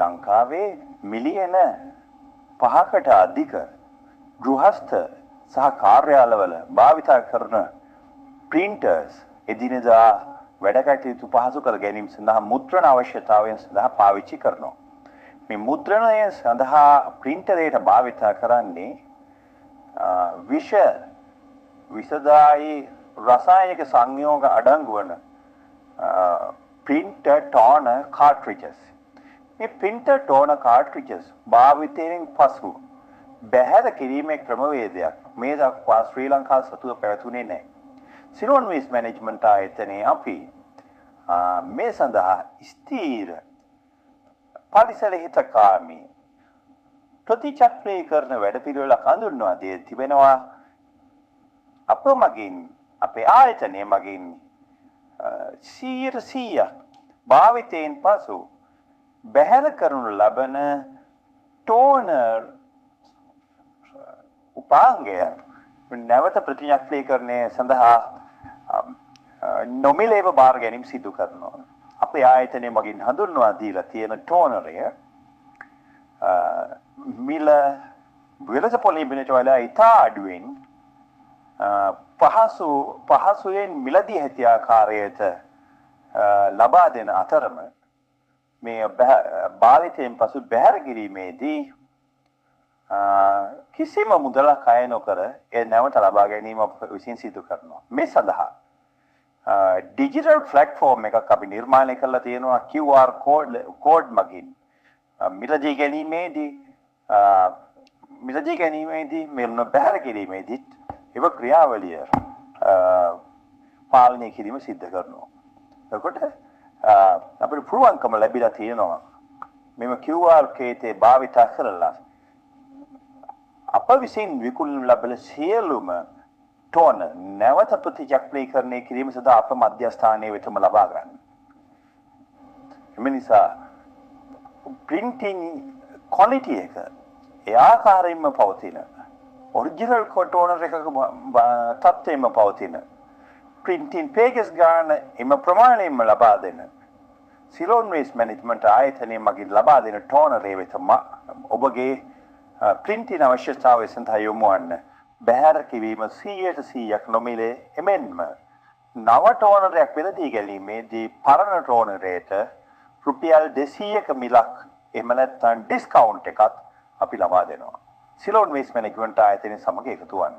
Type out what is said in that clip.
ලංකාවේ මිලියන 5කට අධික ගෘහස්ත සහ කාර්යාලවල භාවිත කරන printers එදිනෙදා වැඩ කටයුතු පහසු කර ගැනීම සඳහා මුද්‍රණ අවශ්‍යතාවයන් සඳහා පාවිච්චි කරනවා. මේ මුද්‍රණය සඳහා printerයට භාවිත කරන්නේ විෂදායී රසායනික සංයෝග අඩංගු වන printer toner cartridges. මේ printer toner cartridges භාවිතයෙන් පසු බැහැර කිරීමේ ක්‍රමවේදයක් මේ දක්වා ශ්‍රී ලංකාව සතුව පැවතුනේ නැහැ. සිලෝන් වේස් මැනේජ්මන්ට් ආයතනයේ අපි මේ සඳහා ස්ථීර පරිසර හිතකාමී ප්‍රතිචක්‍රීකරණ වැඩපිළිවෙලක් හඳුන්වා දී තිබෙනවා. අප මගින් අපේ ආයතනය මගින් 100% භාවිතයෙන් පසු බැහැර කරනු ලබන ටෝනර් උපාංගය නැවත ප්‍රතිචක්‍රීකරණය සඳහා නොමිලේව බාර ගැනීම සිදු කරනවා. අපේ ආයතනය මගින් හඳුන්වා දීලා තියෙන ටෝනරය මිල වෙළඳ පොලේ බිනට වඩා ඉතා අඩුවෙන් පහසුවෙන් මිලදී ඇති ආකාරයට ලබා දෙන අතරම මේ භාවිතයෙන් පසු බැහැර කිරීමේදී කිසිම මුදලක් අය නොකර ඒ නැවත ලබා ගැනීම අප විසින් සිදු කරනවා. මේ සඳහා ඩිජිටල් ප්ලැට්ෆෝම් එකක් අපි නිර්මාණය කරලා තියෙනවා. QR කෝඩ් මගින් මිලදී ගැනීමේදී මෙන්න බැහැර කිරීමේදී ඒව ක්‍රියාවලිය පාලනය කිරීම සිද්ධ කරනවා. එතකොට අපිට පුළුවන්කම ලැබිලා තියෙනවා මෙම QR කේතේ භාවිත කරලා අප විසින් විකුණු ලබන සියලුම ටෝන නැවත ප්‍රතිචක්‍රීකරණය කිරීම සඳහා අප මධ්‍යස්ථානයේ වෙතම ලබා ගන්න. එම නිසා printing quality එක ඒ ආකාරයෙන්ම පවතින ඔරිජිනල් ටෝනර් එකක තත්ත්වයෙන්ම පවතින printing pages ගන්න එම ප්‍රමාණයෙන්ම ලබා දෙන සිලෝන් වේස් මැනේජ්මන්ට් ආයතනය මගින් ලබා දෙන ටෝනරේ වෙතම ඔබගේ printing අවශ්‍යතාවය සඳහා යොමු වන්න. බැහැර කිරීම 100% නොමිලේ එමෙන්ම නව ටෝනරයක් මිලදී ගැනීමේදී පරණ ටෝනරයට රුපියල් 200ක මිලක් එහෙම නැත්නම් ඩිස්කවුන්ට් එකක් අපි ලබා දෙනවා. සිලෝන් වේස් මැනේජ්මන්ට් ආයතනය සමග එකතු වන්න.